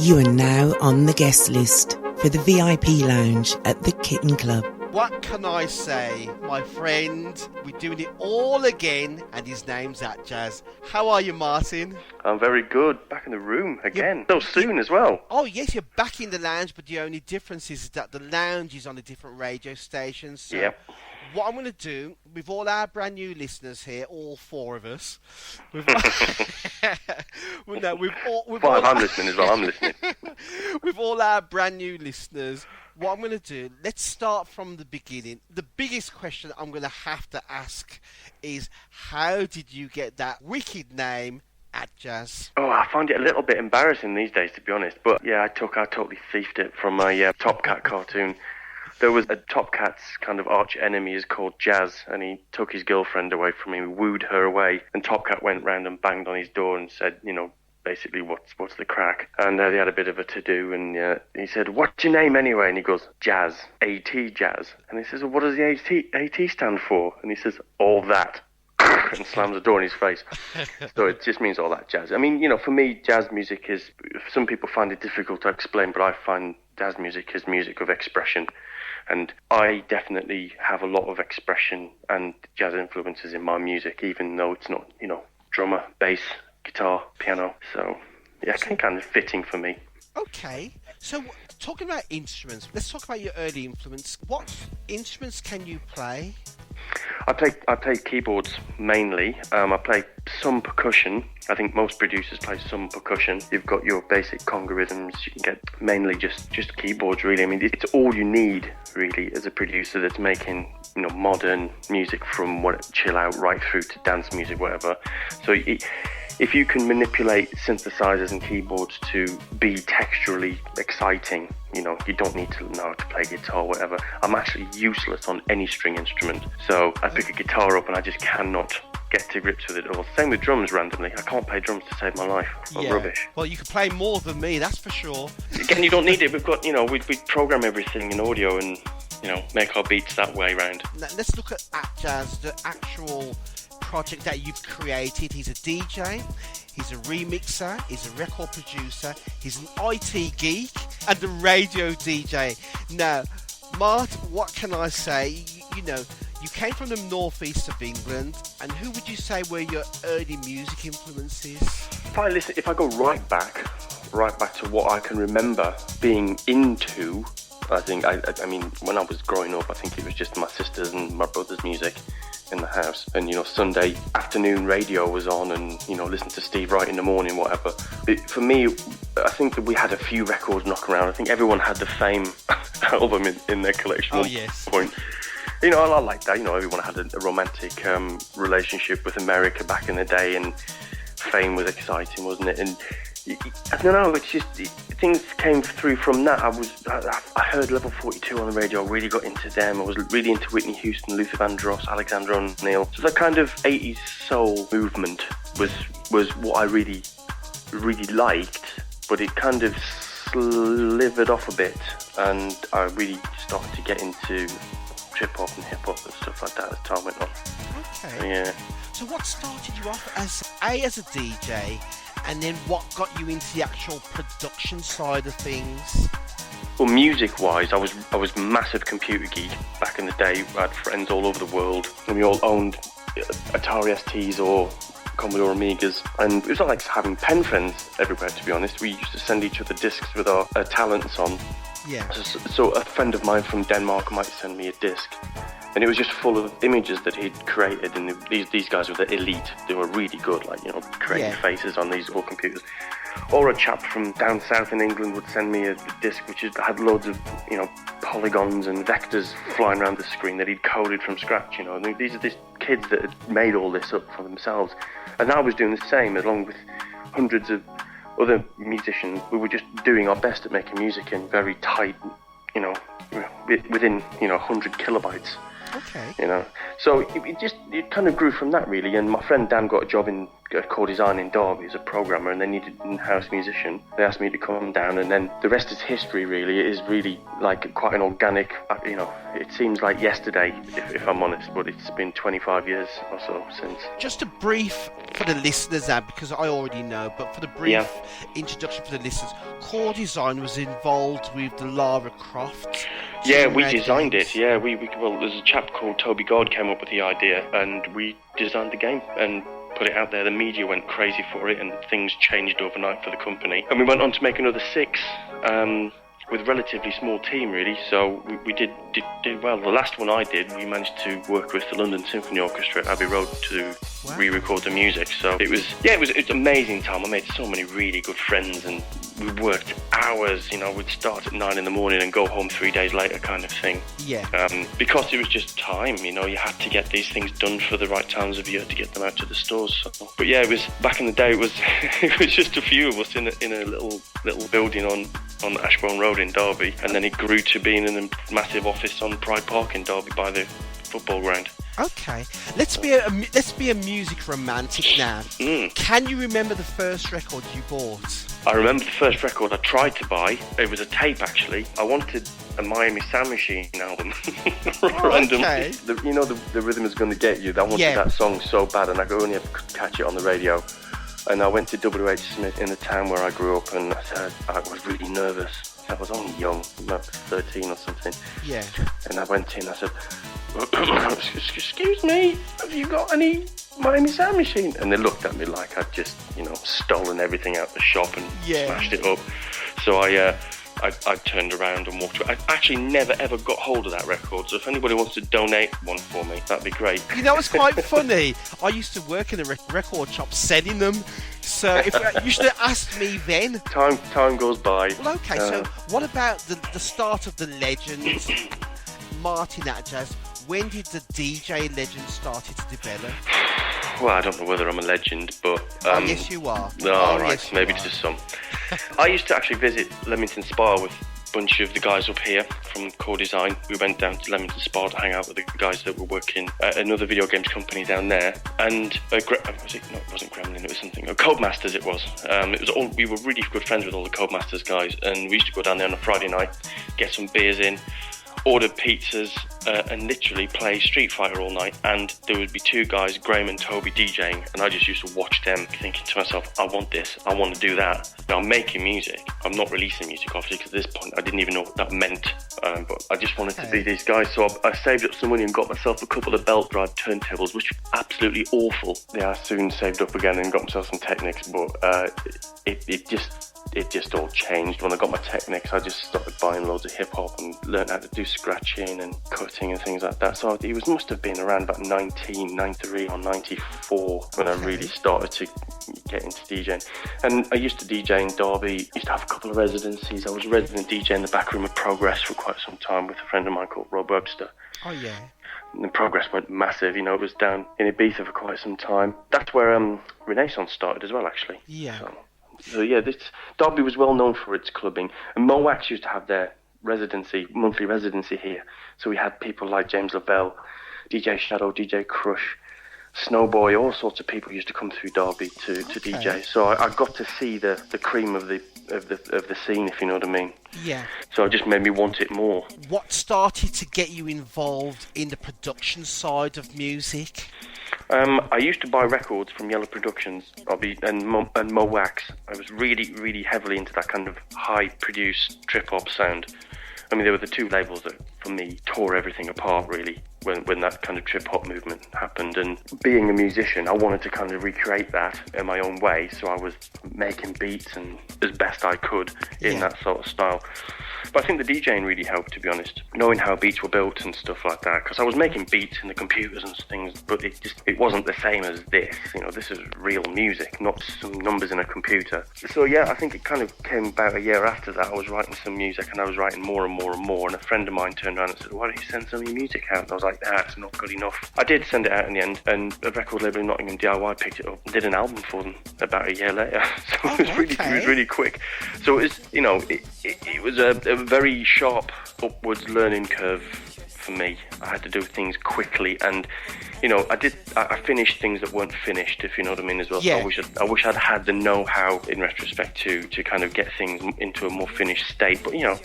You are now on the guest list for the VIP lounge at the Kitten Klub. What can I say, my friend? We're doing it all again, and his name's Atjazz. How are you, Martin? I'm very good. Back in the room again. So soon as well. Oh, yes, you're back in the lounge, but the only difference is that the lounge is on a different radio station. So Yep. what I'm going to do, with all our brand new listeners here, all four of us... I'm listening as well. I'm listening. With all our brand new listeners, what I'm going to do, let's start from the beginning. The biggest question I'm going to have to ask is, how did you get that wicked name, Atjazz? Oh, I find it a little bit embarrassing these days, to be honest. But yeah, I totally thiefed it from my Top Cat cartoon. There was a Top Cat's kind of arch enemy is called Jazz, and he took his girlfriend away from him, wooed her away, and Top Cat went round and banged on his door and said, you know, basically, what's the crack? And they had a bit of a to-do, and he said, what's your name anyway? And he goes, Jazz, A-T, Jazz. And he says, well, what does the A-T stand for? And he says, all that. And slams the door in his face. So it just means all that jazz. I mean, you know, for me, jazz music is, some people find it difficult to explain, but I find jazz music is music of expression. And I definitely have a lot of expression and jazz influences in my music, even though it's not, you know, drummer, bass, guitar, piano. So, yeah, it's kind of fitting for me. Okay. So, talking about instruments, let's talk about your early influence. What instruments can you play? I play keyboards mainly. I play some percussion. I think most producers play some percussion. You've got your basic conga rhythms. You can get mainly just keyboards, really. I mean, it's all you need, really, as a producer that's making, you know, modern music from chill out right through to dance music, whatever. So if you can manipulate synthesizers and keyboards to be texturally exciting, you know, you don't need to know how to play guitar or whatever. I'm actually useless on any string instrument. So I pick a guitar up and I just cannot get to grips with it at all. Same with drums randomly. I can't play drums to save my life. I'm rubbish. Well, you can play more than me, that's for sure. Again, you don't need it. We've got, you know, we program everything in audio and, you know, make our beats that way round. Now, let's look at Atjazz, the actual project that you've created. He's a DJ, he's a remixer, he's a record producer, he's an IT geek and a radio DJ. Now, Mart, what can I say? You know, you came from the northeast of England, and who would you say were your early music influences? If I go right back to what I can remember being into, I think, I mean, when I was growing up, I think it was just my sister's and my brother's music in the house, and, you know, Sunday afternoon radio was on, and, you know, listen to Steve Wright in the morning, whatever. For me, I think that we had a few records knocking around. I think everyone had the Fame album in their collection. Oh, yes. Point. You know, I like that. You know, everyone had a romantic relationship with America back in the day, and Fame was exciting, wasn't it? And I don't know, it's just, things came through from that. I heard Level 42 on the radio, I really got into them. I was really into Whitney Houston, Luther Vandross, Alexander O'Neill. So that kind of 80s soul movement was what I really, really liked, but it kind of slivered off a bit, and I really started to get into trip-hop and hip-hop and stuff like that as time went on. Okay. Yeah. So what started you off as a DJ, and then what got you into the actual production side of things? Well, music-wise, I was massive computer geek back in the day. I had friends all over the world, and we all owned Atari STs or Commodore Amigas, and it was not like having pen friends everywhere, to be honest. We used to send each other discs with our talents on. Yeah. So a friend of mine from Denmark might send me a disc, and it was just full of images that he'd created, and these guys were the elite. They were really good, like, you know, creating faces on these old computers. Or a chap from down south in England would send me a disc which had loads of, you know, polygons and vectors flying around the screen that he'd coded from scratch, you know. And these are these kids that had made all this up for themselves. And I was doing the same, along with hundreds of other musicians. We were just doing our best at making music in very tight, you know, within, you know, 100 kilobytes. Okay. You know, so it kind of grew from that, really. And my friend Dan got a job in Core Design in Derby as a programmer, and they needed an in-house musician. They asked me to come down, and then the rest is history, really. It is really like quite an organic, it seems like yesterday, if I'm honest, but it's been 25 years or so since. Just a brief for the listeners, because I already know, but for the brief introduction for the listeners, Core Design was involved with the Lara Croft. Yeah, we designed it. Yeah, well, there's a chap called Toby God came up with the idea, and we designed the game and put it out there. The media went crazy for it, and things changed overnight for the company. And we went on to make another 6 with a relatively small team, really. So we did well. The last one I did, we managed to work with the London Symphony Orchestra at Abbey Road to re-record the music. So it was an amazing time. I made so many really good friends, and we worked hours. We'd start at 9 in the morning and go home 3 days later, kind of thing. Yeah. Because it was just time. You had to get these things done for the right times of year to get them out to the stores. So. But yeah, it was back in the day. It was just a few of us in a little building on Ashbourne Road in Derby, and then it grew to being in a massive office on Pride Park in Derby by the football ground. Okay, let's be a music romantic now. Can you remember the first record you bought? I remember the first record I tried to buy. It was a tape, actually. I wanted a Miami Sound Machine album. Randomly. Okay. The Rhythm Is Gonna Get You. I wanted that song so bad, and I could only ever catch it on the radio. And I went to W.H. Smith in the town where I grew up, and I said I was really nervous. I was only young, about 13 or something. Yeah. And I went in, I said, excuse me, have you got any Miami Sound Machine? And they looked at me like I'd just, stolen everything out the shop and smashed it up. So I turned around and walked away. I actually never ever got hold of that record, so if anybody wants to donate one for me, that'd be great. It's quite funny. I used to work in a record shop selling them, so you should have asked me then. Time goes by. Well, okay, so what about the start of the legend, Martin Atjazz? When did the DJ legend started to develop? Well, I don't know whether I'm a legend, but... yes, you are. Right, yes, maybe to some. I used to actually visit Leamington Spa with a bunch of the guys up here from Core Design. We went down to Leamington Spa to hang out with the guys that were working at another video games company down there. And it wasn't Gremlin, it was something. Codemasters it was. We were really good friends with all the Codemasters guys, and we used to go down there on a Friday night, get some beers in, order pizzas, and literally play Street Fighter all night. And there would be 2 guys, Graham and Toby, DJing, and I just used to watch them, thinking to myself, I want this, I want to do that. Now I'm making music, I'm not releasing music obviously, because at this point I didn't even know what that meant, but I just wanted to be these guys. So I saved up some money and got myself a couple of belt drive turntables, which were absolutely awful. Yeah, I soon saved up again and got myself some Technics, but it just all changed. When I got my Technics, I just started buying loads of hip-hop and learned how to do scratching and cutting and things like that. So it must have been around about 1993 or 94 when I really started to get into DJing. And I used to DJ in Derby, used to have a couple of residencies. I was a resident DJ in the back room of Progress for quite some time with a friend of mine called Rob Webster. Oh, yeah. And the Progress went massive, it was down in Ibiza for quite some time. That's where Renaissance started as well, actually. Yeah. So yeah, Derby was well known for its clubbing, and Mowax used to have their monthly residency here. So we had people like James Lavelle, DJ Shadow, DJ Crush, Snowboy, all sorts of people used to come through Derby to DJ. So I got to see the cream of the scene, if you know what I mean. Yeah. So it just made me want it more. What started to get you involved in the production side of music? I used to buy records from Yellow Productions and Mo Wax. I was really, really heavily into that kind of high-produced trip-hop sound. I mean, they were the 2 labels that, for me, tore everything apart, really, when that kind of trip-hop movement happened. And being a musician, I wanted to kind of recreate that in my own way, so I was making beats and as best I could in that sort of style. But I think the DJing really helped, to be honest, knowing how beats were built and stuff like that, because I was making beats in the computers and things, but it wasn't the same as this. This is real music, not some numbers in a computer. So yeah, I think it kind of came about a year after that. I was writing some music, and I was writing more and more and more, and a friend of mine turned around and said, why don't you send some of your music out? And I was like, it's not good enough. I did send it out in the end, and a record label in Nottingham, DIY, picked it up and did an album for them about a year later. So it was really quick. So it was, it was a very sharp upwards learning curve for me. I had to do things quickly, and you know, I finished things that weren't finished, if you know what I mean, as well. Yeah. So I wish I'd had the know-how in retrospect to kind of get things into a more finished state. But, you know,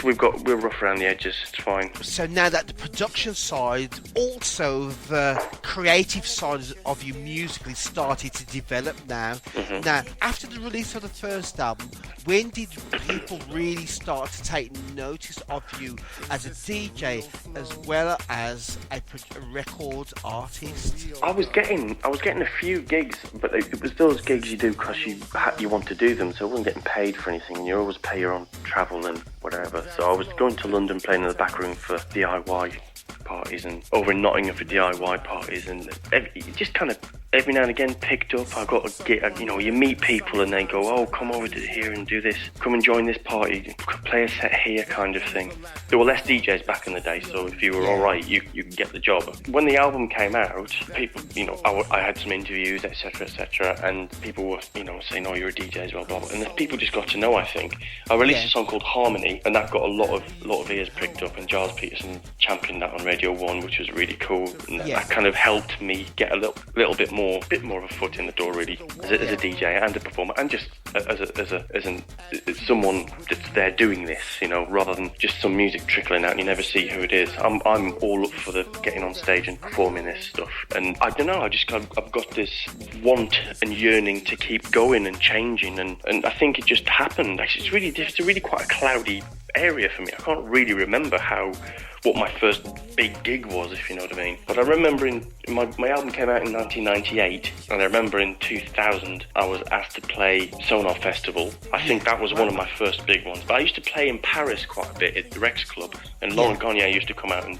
we're rough around the edges. It's fine. So now that the production side, also the creative side of you musically started to develop now. Mm-hmm. Now, after the release of the first album, when did people really start to take notice of you as a DJ as well as a record artist? I was getting a few gigs, but it was those gigs you do because you want to do them, so I wasn't getting paid for anything, and you always pay your own travel and whatever. So I was going to London, playing in the back room for DIY parties, and over in Nottingham for DIY parties, and it just kind of every now and again picked up. I got a gig, you know, you meet people and they go, oh, come over to here and do this, come and join this party, play a set here, kind of thing. There were less DJs back in the day, so if you were alright, you could get the job. When the album came out, people, you know, I had some interviews, etc., and people were, you know, saying, oh, you're a DJ as well, blah, blah. And the people just got to know, I think. I released a song called Harmony, and that got a lot of ears pricked up, and Giles Peterson championed that on Radio 1, which was really cool. And that kind of helped me get a little bit more of a foot in the door, really, as a DJ and a performer, and just as someone that's there doing this, you know, rather than just some music trickling out and you never see who it is. I'm all up for the getting on stage and performing this stuff, and I don't know, I've got this want and yearning to keep going and changing, and I think it just happened. Actually, it's really quite a cloudy area for me. I can't really remember what my first big gig was, if you know what I mean. But I remember my album came out in 1998, and I remember in 2000 I was asked to play Sonar Festival. I think that was one of my first big ones. But I used to play in Paris quite a bit at the Rex Club, and Laurent Garnier used to come out and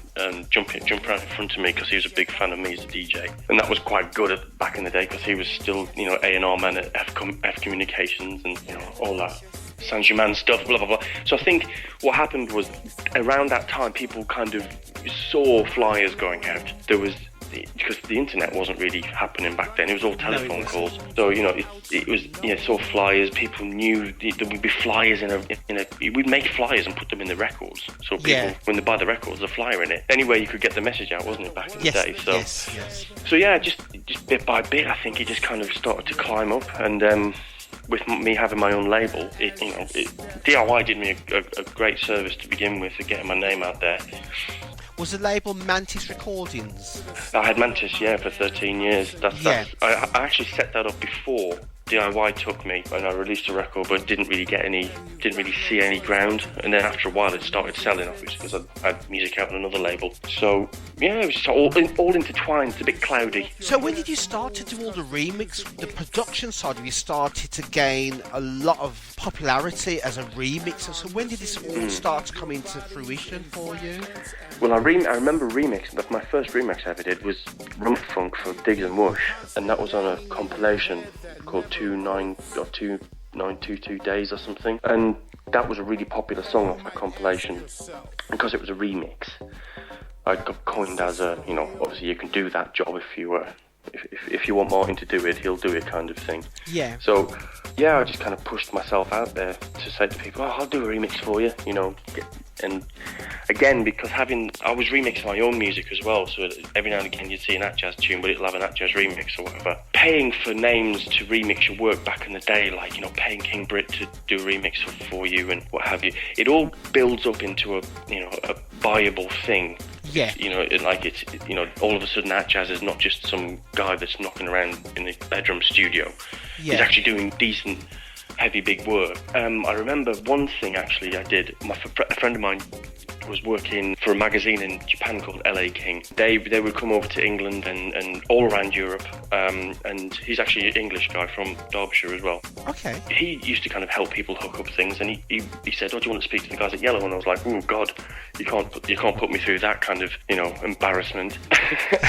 jump around in front of me because he was a big fan of me as a DJ. And that was quite good back in the day because he was still, you know, A&R man at F Communications and, you know, all that Saint-Germain stuff, blah, blah, blah. So I think what happened was around that time people kind of saw flyers going out. There was, because the internet wasn't really happening back then, it was all telephone calls. So, you know, it was, you know, saw flyers, people knew there would be flyers we'd make flyers and put them in the records. So people, when they buy the records, there's a flyer in it. Anyway, you could get the message out, wasn't it, back in the day? So, so yeah, just bit by bit, I think it just kind of started to climb up, and with me having my own label, DIY did me a great service to begin with, for getting my name out there. Was the label Mantis Recordings? I had Mantis, for 13 years. I actually set that up before DIY took me, and I released a record, but didn't really see any ground. And then after a while, it started selling, obviously, because I had music out on another label. So yeah, it was just all intertwined. It's a bit cloudy. So when did you start to do all the remix? The production side of you started to gain a lot of popularity as a remixer. So when did this all start to come into fruition for you? Well, I remember remixing, but my first remix I ever did was Rump Funk for Diggs and Whoosh, and that was on a compilation called 2922 Days or something, and that was a really popular song off the compilation because it was a remix. I got coined as a, you know, obviously you can do that job if you want Martin to do it, he'll do it, kind of thing. Yeah. So yeah, I just kind of pushed myself out there to say to people, I'll do a remix for you, you know. And again, because I was remixing my own music as well, so every now and again you'd see an Atjazz tune, but it'll have an Atjazz remix or whatever. Paying for names to remix your work back in the day, like, you know, paying King Brit to do a remix for you and what have you, it all builds up into a viable thing. Yeah. You know, all of a sudden Atjazz is not just some guy that's knocking around in the bedroom studio. Yeah. He's actually doing decent, heavy, big work. I remember one thing actually I did. A friend of mine was working for a magazine in Japan called LA King. They would come over to England and all around Europe, and he's actually an English guy from Derbyshire as well. Okay. He used to kind of help people hook up things, and he said, do you want to speak to the guys at Yellow? And I was like, oh God, you can't put me through that kind of, you know, embarrassment.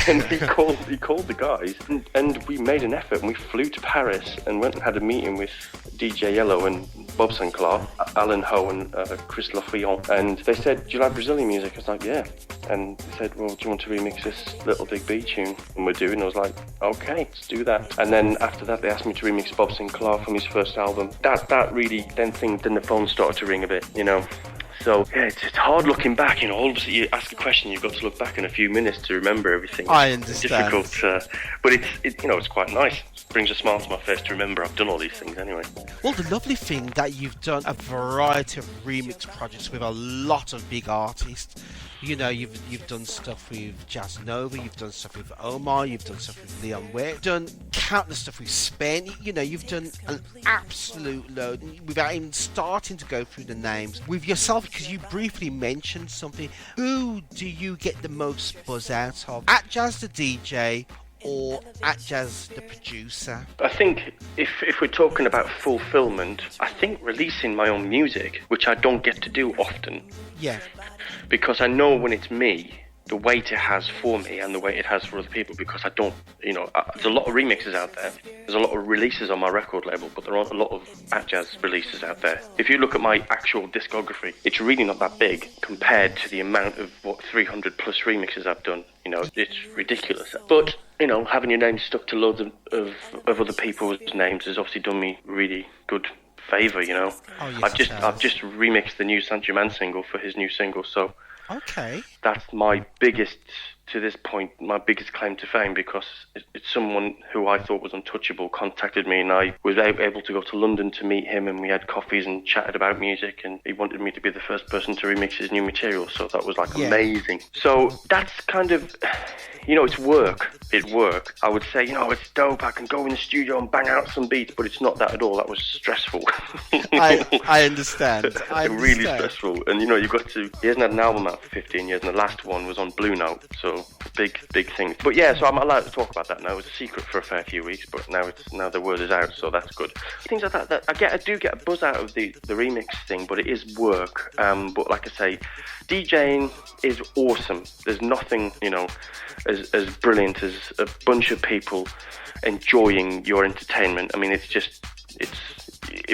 And he called the guys, and we made an effort, and we flew to Paris and went and had a meeting with DJ Yellow and Bob Sinclair, Alan Ho and Chris Lafayette, and they said, do you like Brazilian music? I was like, yeah. And they said, well, do you want to remix this Little Big B tune? And we're doing. I was like, okay, let's do that. And then after that, they asked me to remix Bob Sinclair from his first album. That really, then the phone started to ring a bit, you know. So yeah, it's hard looking back. All of a sudden you ask a question, you've got to look back in a few minutes to remember everything. I understand. It's difficult, but it's quite nice. It brings a smile to my face to remember I've done all these things anyway. Well, the lovely thing that you've done a variety of remix projects with a lot of big artists. You've done stuff with Jazz Nova, you've done stuff with Omar, you've done stuff with Leon Ware, you've done countless stuff with Spen. You've done an absolute load without even starting to go through the names. With yourself, because you briefly mentioned something, who do you get the most buzz out of? Atjazz the DJ or Atjazz the producer? I think if we're talking about fulfillment, I think releasing my own music, which I don't get to do often. Yeah. Because I know when it's me, the weight it has for me and the weight it has for other people, because I don't, there's a lot of remixes out there. There's a lot of releases on my record label, but there aren't a lot of Atjazz releases out there. If you look at my actual discography, it's really not that big compared to the amount of 300 plus remixes I've done. It's ridiculous. But, having your name stuck to loads of other people's names has obviously done me really good favour, Oh, yes, I've just remixed the new Sancho Man single for his new single, so okay, that's my biggest, to this point, my biggest claim to fame, because it's someone who I thought was untouchable contacted me, and I was able to go to London to meet him, and we had coffees and chatted about music, and he wanted me to be the first person to remix his new material, so that was amazing. So that's kind of, it's work. I would say, it's dope, I can go in the studio and bang out some beats, but it's not that at all. That was stressful. I understand. Really stressful. And, he hasn't had an album out for 15 years, and the last one was on Blue Note, so big things. But yeah, so I'm allowed to talk about that now. It was a secret for a fair few weeks, but now the word is out, so that's good. Things like that I do get a buzz out of the remix thing, but it is work. But like I say, DJing is awesome. There's nothing, as brilliant as a bunch of people enjoying your entertainment. I mean,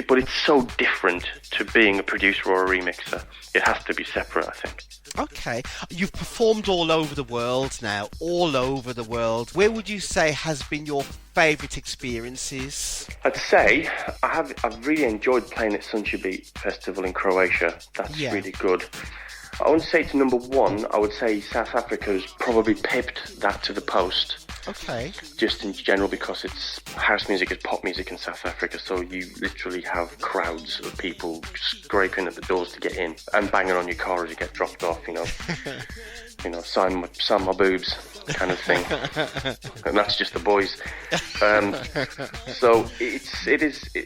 but it's so different to being a producer or a remixer. It has to be separate, I think. Okay. You've performed all over the world now, Where would you say has been your favourite experiences? I'd say I've really enjoyed playing at Sunshine Beat Festival in Croatia. That's really good. I wouldn't say it's number one. I would say South Africa's probably pipped that to the post. Okay. Just in general, because it's house music is pop music in South Africa, so you literally have crowds of people scraping at the doors to get in and banging on your car as you get dropped off. Sign my boobs kind of thing, and that's just the boys. So it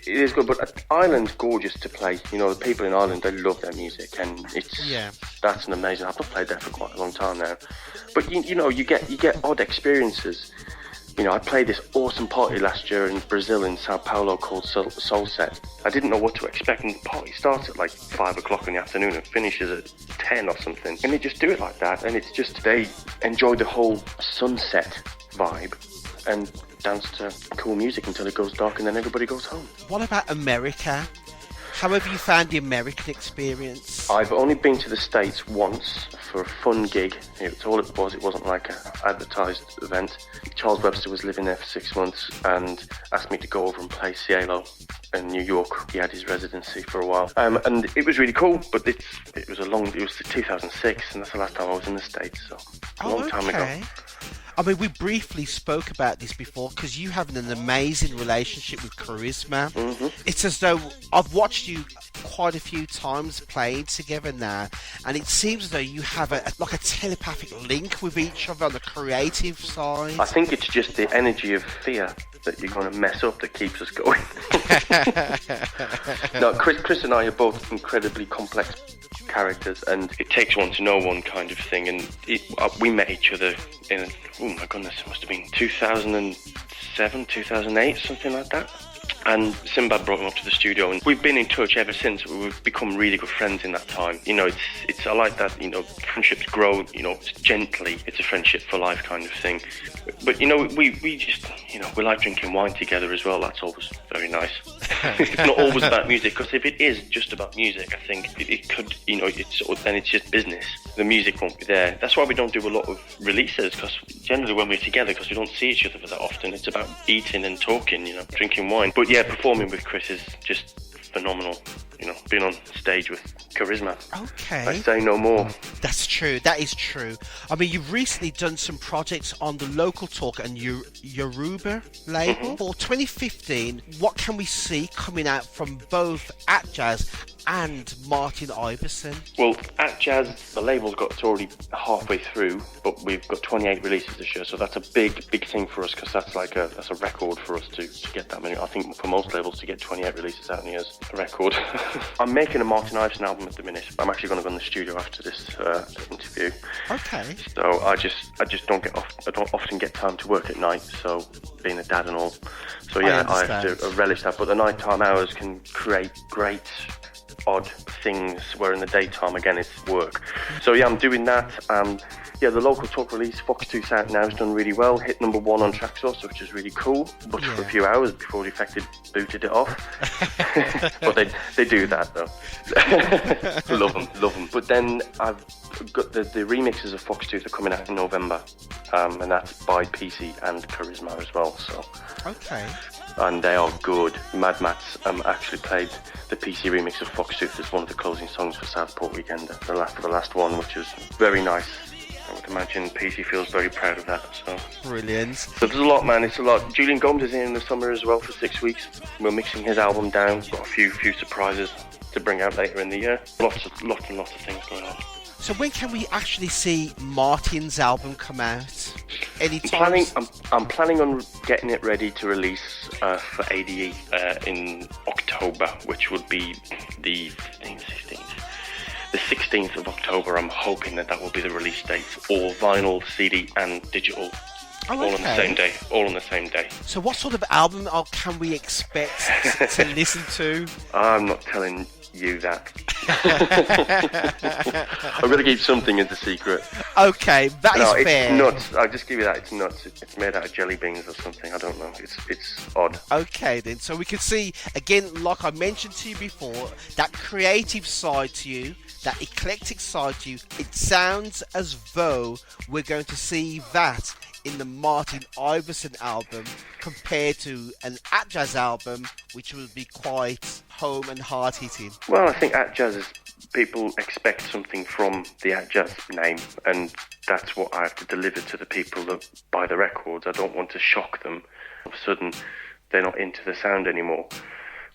is good, but Ireland's gorgeous to play. The people in Ireland, they love their music, and that's an amazing. I've not played there for quite a long time now, but you get odd experiences. I played this awesome party last year in Brazil, in Sao Paulo, called Soul Set. I didn't know what to expect, and the party starts at 5 o'clock in the afternoon and finishes at 10 or something. And they just do it like that, and it's just, they enjoy the whole sunset vibe and dance to cool music until it goes dark, and then everybody goes home. What about America? How have you found the American experience? I've only been to the States once for a fun gig. It's all it was. It wasn't like an advertised event. Charles Webster was living there for 6 months and asked me to go over and play Cielo in New York. He had his residency for a while. And it was really cool, but it was 2006, and that's the last time I was in the States, so a long time ago. I mean, we briefly spoke about this before, because you have an amazing relationship with Charisma. Mm-hmm. It's as though I've watched you quite a few times playing together now, and it seems as though you have a telepathic link with each other on the creative side. I think it's just the energy of fear that you're going to mess up that keeps us going. No, Chris and I are both incredibly complex characters, and it takes one to know one kind of thing, and we met each other in, oh my goodness, it must have been 2007, 2008, something like that. And Sinbad brought him up to the studio, and we've been in touch ever since. We've become really good friends in that time. It's I like that, friendships grow, gently. It's a friendship for life kind of thing. But, we just, we like drinking wine together as well. That's always very nice. It's not always about music, because if it is just about music, I think it could, then it's just business. The music won't be there. That's why we don't do a lot of releases, because generally when we're together, because we don't see each other for that often, it's about eating and talking, drinking wine. But yeah, performing with Chris is just phenomenal. Being on stage with Charisma. Okay. I say no more. That's true. That is true. I mean, you've recently done some projects on the Local Talk and Yoruba label. For 2015, what can we see coming out from both Atjazz and Martin Iverson? Well, Atjazz, the label's it's already halfway through, but we've got 28 releases this year, so that's a big thing for us, because that's a record for us to get that many. I think for most labels to get 28 releases out in a year is a record. I'm making a Martin Iverson album at the minute. I'm actually going to go in the studio after this interview. Okay. So I just don't often get time to work at night, so being a dad and all. So yeah, I have to relish that, but the nighttime hours can create great odd things, where in the daytime again it's work. So yeah, I'm doing that. The Local Talk release, Foxtooth out now, has done really well. Hit number 1 on Traxsource, which is really cool, but for a few hours before Defected booted it off. But they do that though. Love them. But then I've got the remixes of Foxtooth are coming out in November, and that's by PC and Charisma as well. So okay. And they are good. Mad Mats actually played the PC remix of Foxtooth as one of the closing songs for Southport Weekend, the last one, which was very nice. I would imagine PC feels very proud of that. So brilliant. So there's a lot, man. It's a lot. Julian Gomes is in the summer as well for 6 weeks. We're mixing his album down. Got a few surprises to bring out later in the year. Lots of things going on. So when can we actually see Martin's album come out? Anytime? I'm planning on getting it ready to release for ADE in October, which would be the 16th of October. I'm hoping that will be the release date. All vinyl, CD and digital. Oh, all on the same day. All on the same day. So what sort of album can we expect to listen to? I'm not telling you that. I'm going to keep something as a secret. Okay, that is fair. It's nuts. I'll just give you that. It's nuts. It's made out of jelly beans or something. I don't know. It's odd. Okay, then. So we can see, again, like I mentioned to you before, that creative side to you, that eclectic side to you. It sounds as though we're going to see that in the Martin Iverson album compared to an Atjazz album, which will be quite home and hard hitting. Well, I think Atjazz is, people expect something from the Atjazz name, and that's what I have to deliver to the people that buy the records. I don't want to shock them. All of a sudden, they're not into the sound anymore.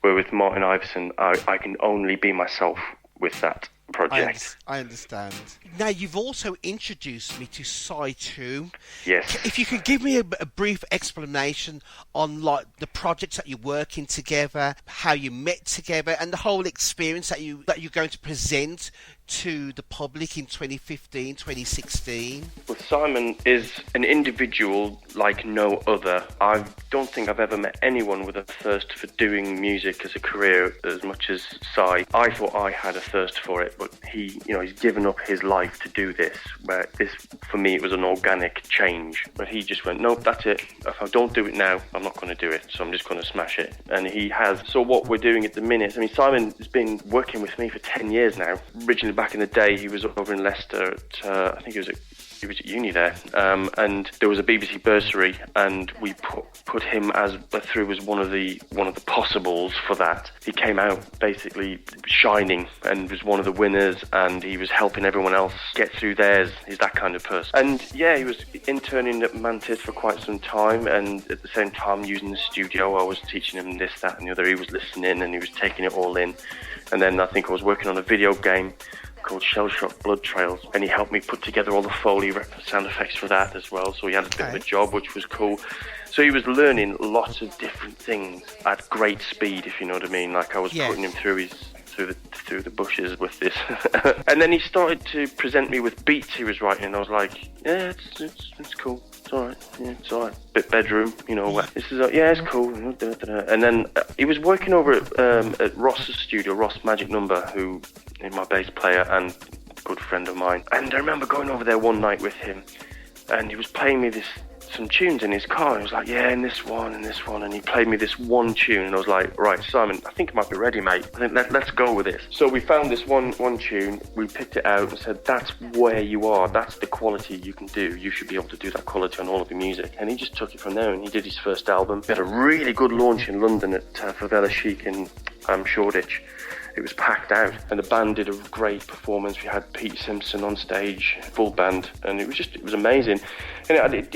Where with Martin Iverson, I can only be myself with that project. I understand. Now, you've also introduced me to Side 2. Yes. If you could give me a brief explanation on like the projects that you're working together, how you met together, and the whole experience that you're going to present to the public in 2015, 2016. Well, Simon is an individual like no other. I don't think I've ever met anyone with a thirst for doing music as a career as much as Si. I thought I had a thirst for it, but he's given up his life to do this, where this, for me, it was an organic change. But he just went, nope, that's it. If I don't do it now, I'm not going to do it, so I'm just going to smash it. And he has. So what we're doing at the minute, I mean, Simon has been working with me for 10 years now. Originally, back in the day, he was over in Leicester at, I think he was at uni there, and there was a BBC bursary, and we put him through as one of the possibles for that. He came out basically shining and was one of the winners, and he was helping everyone else get through theirs. He's that kind of person. And yeah, he was interning at Mantis for quite some time, and at the same time using the studio, I was teaching him this, that and the other. He was listening and he was taking it all in. And then I think I was working on a video game called Shell Shock Blood Trails, and he helped me put together all the Foley sound effects for that as well, so he had a bit of a job, which was cool. So he was learning lots of different things at great speed, if you know what I mean. Like I was putting him through the bushes with this. And then he started to present me with beats he was writing, and I was like, yeah, it's cool. It's alright, yeah, it's alright. Bit bedroom, this is, yeah, it's cool. And then he was working over at Ross's studio, Ross Magic Number, who is my bass player and good friend of mine. And I remember going over there one night with him, and he was playing me some tunes in his car. And he was like, yeah, and this one, and he played me this one tune, and I was like, right, Simon, I think it might be ready, mate. I think let's go with this. So we found this one tune, we picked it out and said, that's where you are, that's the quality you can do. You should be able to do that quality on all of your music. And he just took it from there, and he did his first album. He had a really good launch in London at Favela Chic in Shoreditch. it was packed out, and the band did a great performance. We had Pete Simpson on stage, full band, and it was amazing. And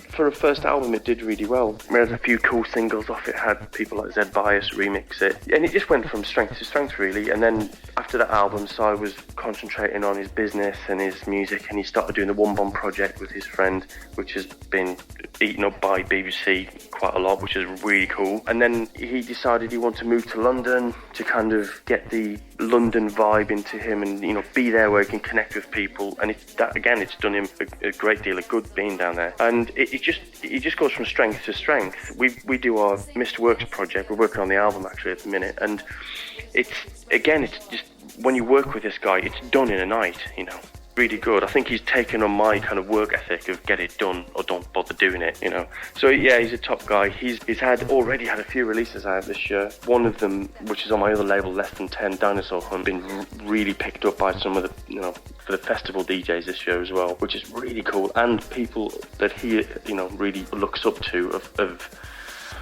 for a first album, it did really well. We had a few cool singles off it, had people like Zed Bias remix it, and it just went from strength to strength, really. And then after that album, Si was concentrating on his business and his music, and he started doing the One Bomb project with his friend, which has been eaten up by BBC quite a lot, which is really cool. And then he decided he wanted to move to London to kind of get the London vibe into him, and be there where he can connect with people. And it's done him a great deal of good being down there. And it just goes from strength to strength. We do our Mr. Works project. We're working on the album actually at the minute, and it's just when you work with this guy, it's done in a night. Really good. I think he's taken on my kind of work ethic of get it done or don't bother doing it, So yeah, he's a top guy. He's already had a few releases out this year. One of them, which is on my other label, Less Than 10, Dinosaur Hunt, been really picked up by some of the, for the festival DJs this year as well, which is really cool. And people that he, really looks up to have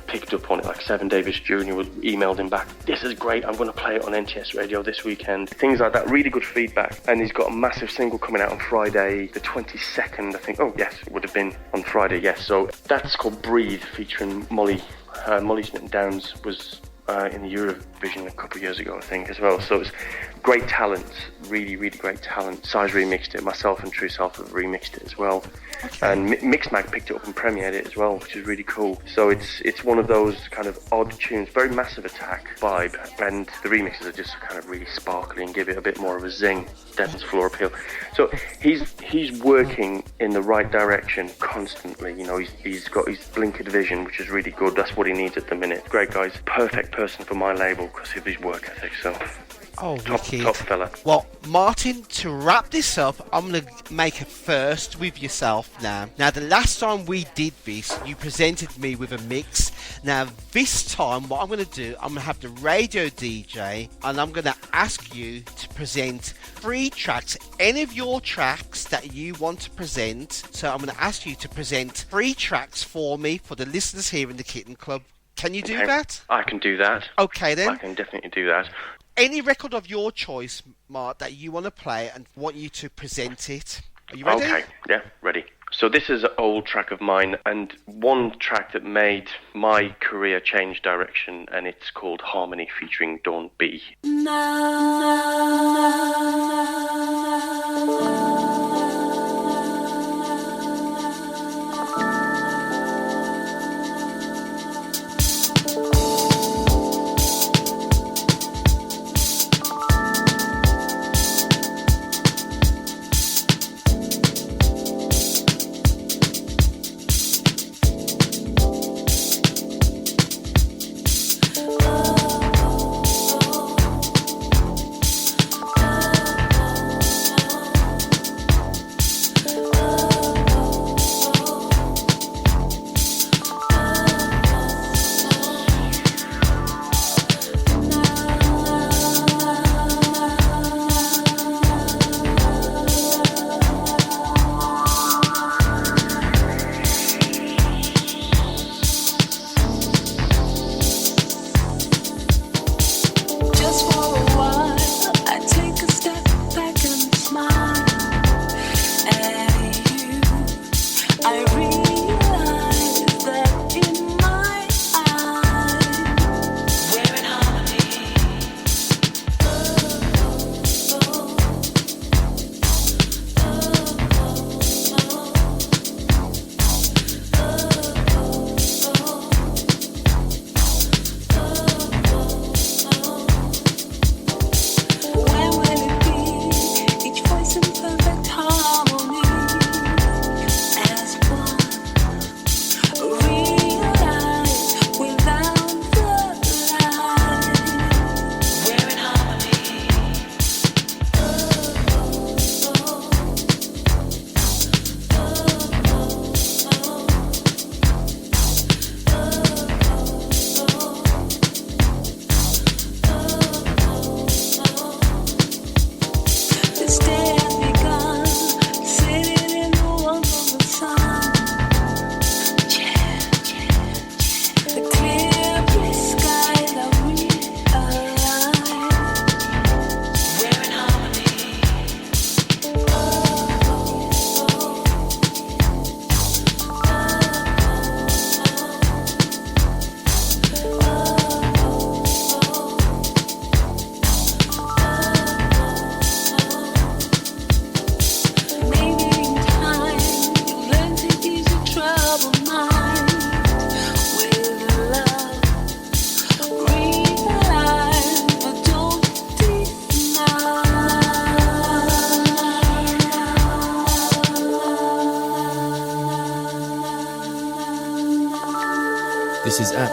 picked up on it, like Seven Davis Jr. emailed him back, "This is great, I'm going to play it on NTS Radio this weekend." Things like that, really good feedback. And he's got a massive single coming out on Friday the 22nd, I think. Oh yes, it would have been on Friday, yes. So that's called Breathe, featuring Molly Smith-Downs was in the Eurovision a couple of years ago, I think, as well. So it's great talent, really, really great talent. Size remixed it, myself and True Self have remixed it as well. Okay. And Mixmag picked it up and premiered it as well, which is really cool. So it's one of those kind of odd tunes, very Massive Attack vibe, and the remixes are just kind of really sparkly and give it a bit more of a zing, dance floor appeal. So he's working in the right direction constantly. He's got his blinkered vision, which is really good. That's what he needs at the minute. Great guys, perfect person for my label because of his work ethic. So top fella. Well, Martin, to wrap this up, I'm going to make a first with yourself now. Now, the last time we did this, you presented me with a mix. Now, this time, what I'm going to do, I'm going to have the radio DJ, and I'm going to ask you to present 3 tracks, any of your tracks that you want to present. So I'm going to ask you to present 3 tracks for me, for the listeners here in the Kitten Club. Can you do that? I can do that. Okay, then. I can definitely do that. Any record of your choice, Mark, that you want to play and want you to present it. Are you ready? Okay, yeah, ready. So this is an old track of mine, and one track that made my career change direction, and it's called Harmony featuring Dawn B.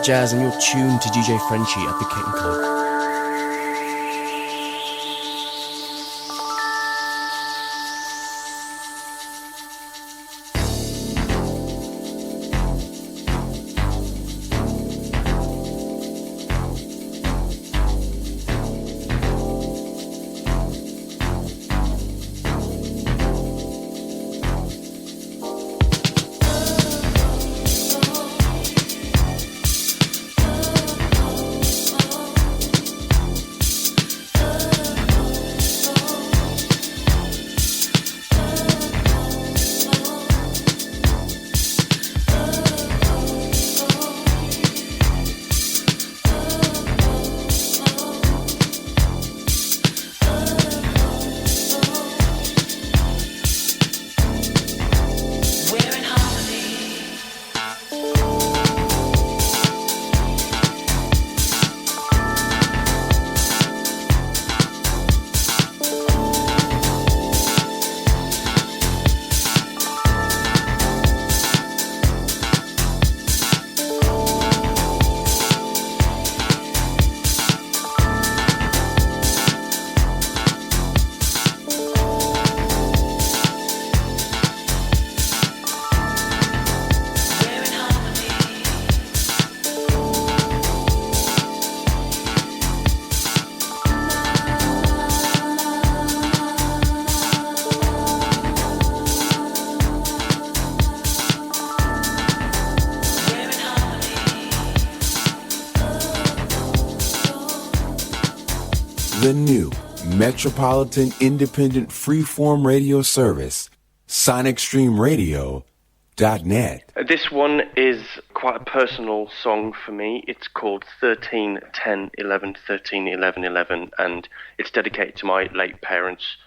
Atjazz and you're tuned to DJ Frenchie at the Kitten Klub. The new Metropolitan Independent Freeform Radio Service, sonicstreamradio.net. This one is quite a personal song for me. It's called 13 10 11 13 11 11, and it's dedicated to my late parents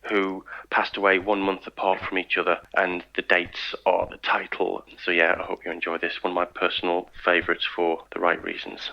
who passed away 1 month apart from each other, and the dates are the title. So yeah, I hope you enjoy this. One of my personal favourites for the right reasons.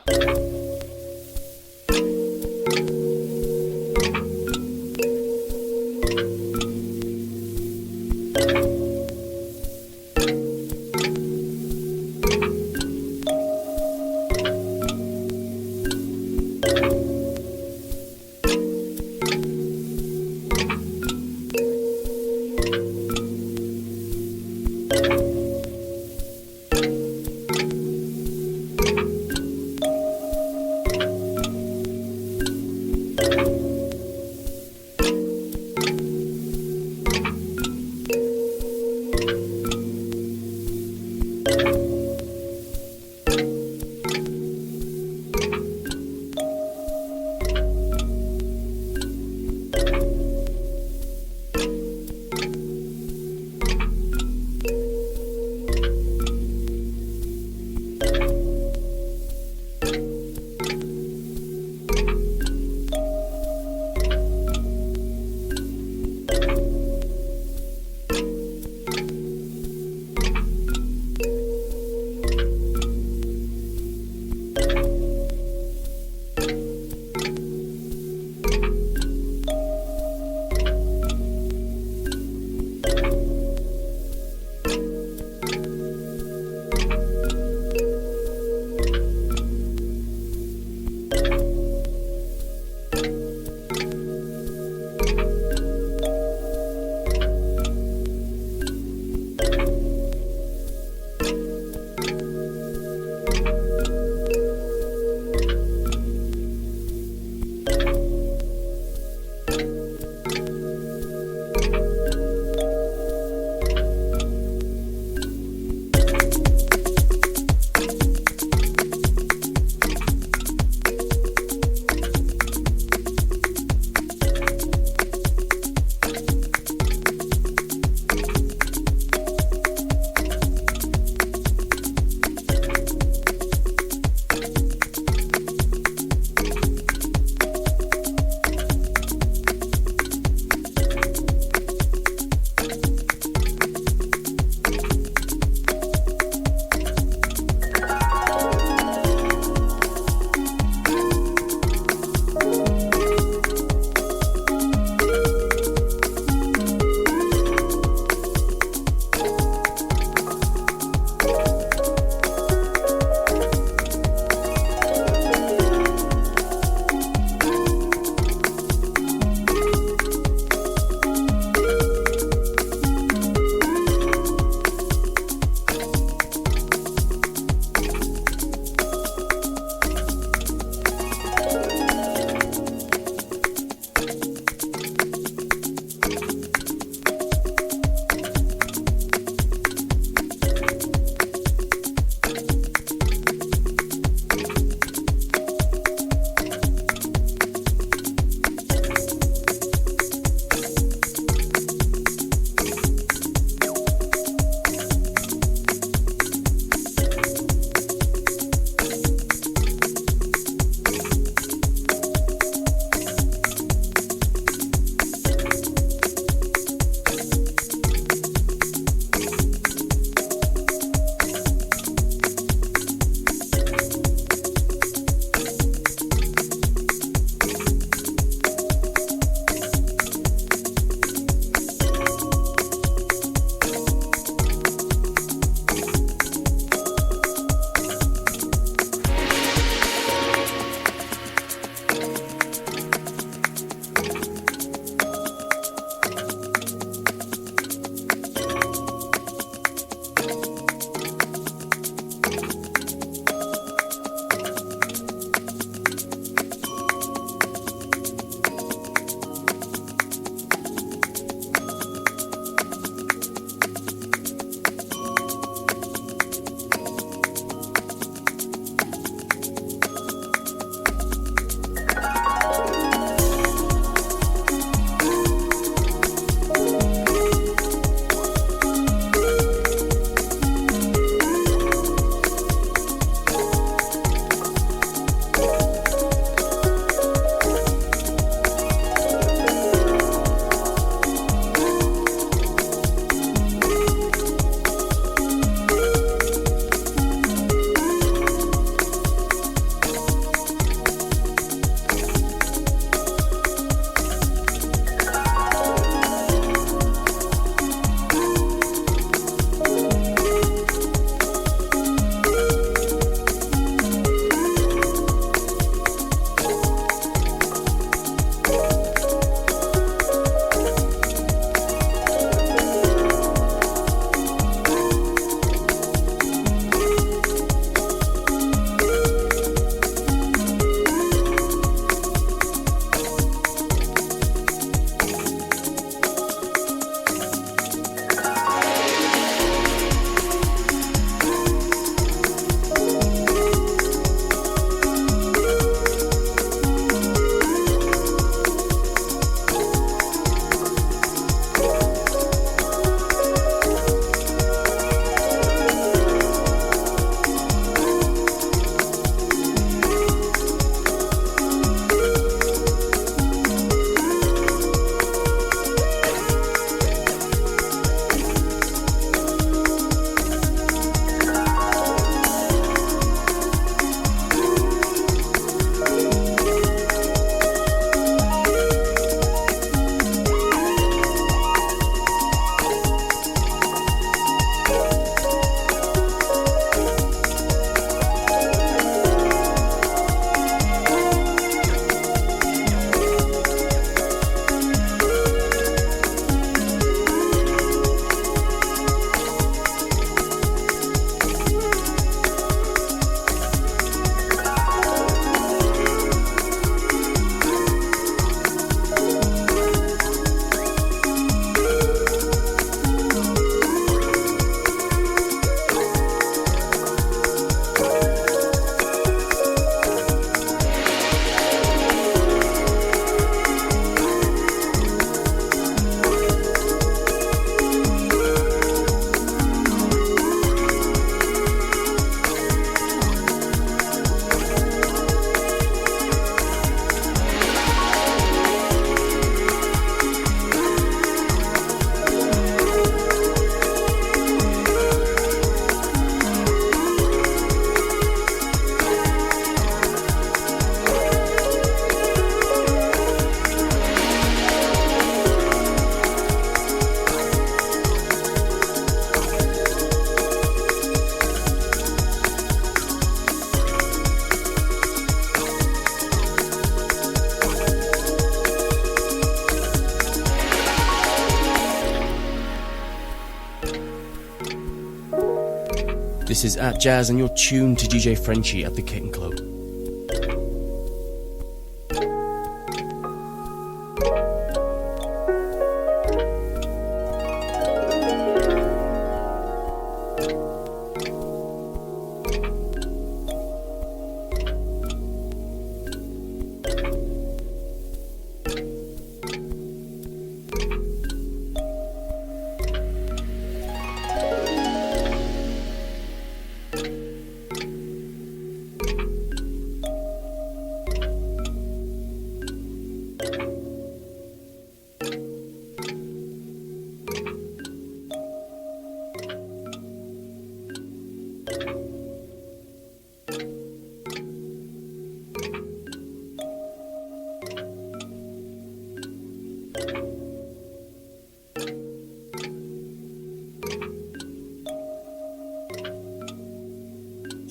This is Atjazz and you're tuned to DJ Frenchie at the Kitten Club.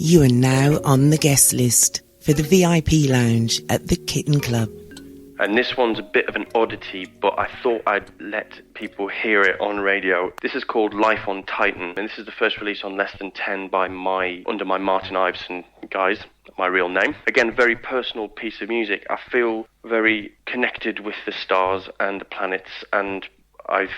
You are now on the guest list for the VIP lounge at the Kitten Club. And this one's a bit of an oddity, but I thought I'd let people hear it on radio. This is called Life on Titan, and this is the first release on Less Than 10 by under my Martin Iveson guys, my real name. Again, very personal piece of music. I feel very connected with the stars and the planets, and I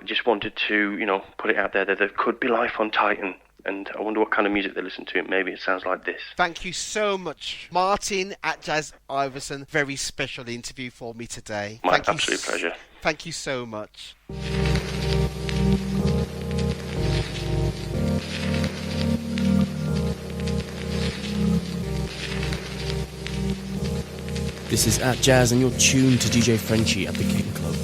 just wanted to, put it out there that there could be life on Titan. And I wonder what kind of music they listen to. Maybe it sounds like this. Thank you so much, Martin Atjazz Iverson. Very special interview for me today. My absolute pleasure. Thank you so much. This is Atjazz and you're tuned to DJ Frenchie at the Kitten Club.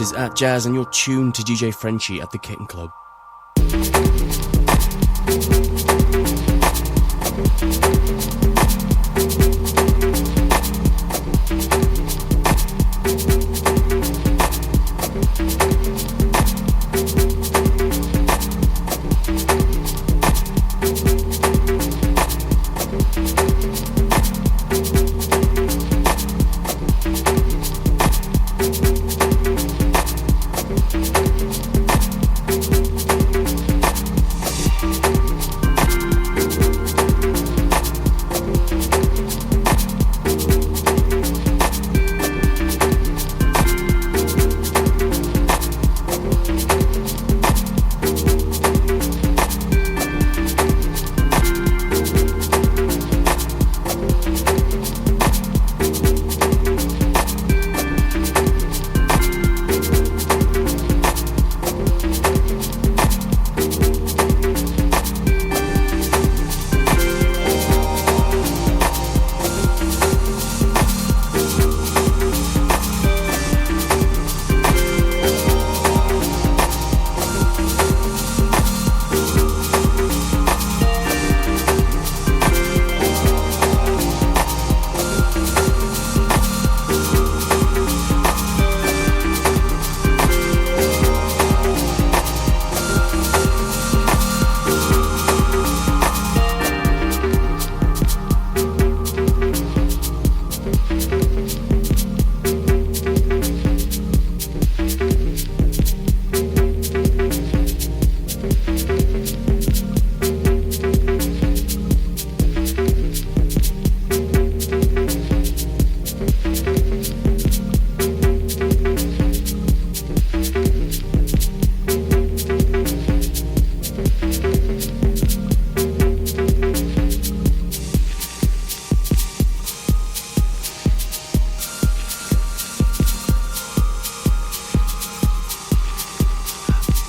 This is Atjazz, and you're tuned to DJ Frenchie at the Kitten Klub.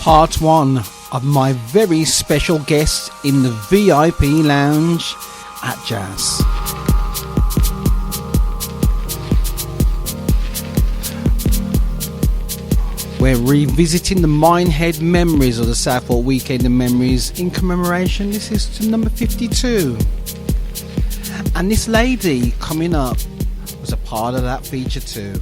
Part 1 of my very special guest in the VIP lounge at Atjazz. We're revisiting the Minehead memories of the Southport Weekend of Memories in commemoration. This is to number 52. And this lady coming up was a part of that feature too.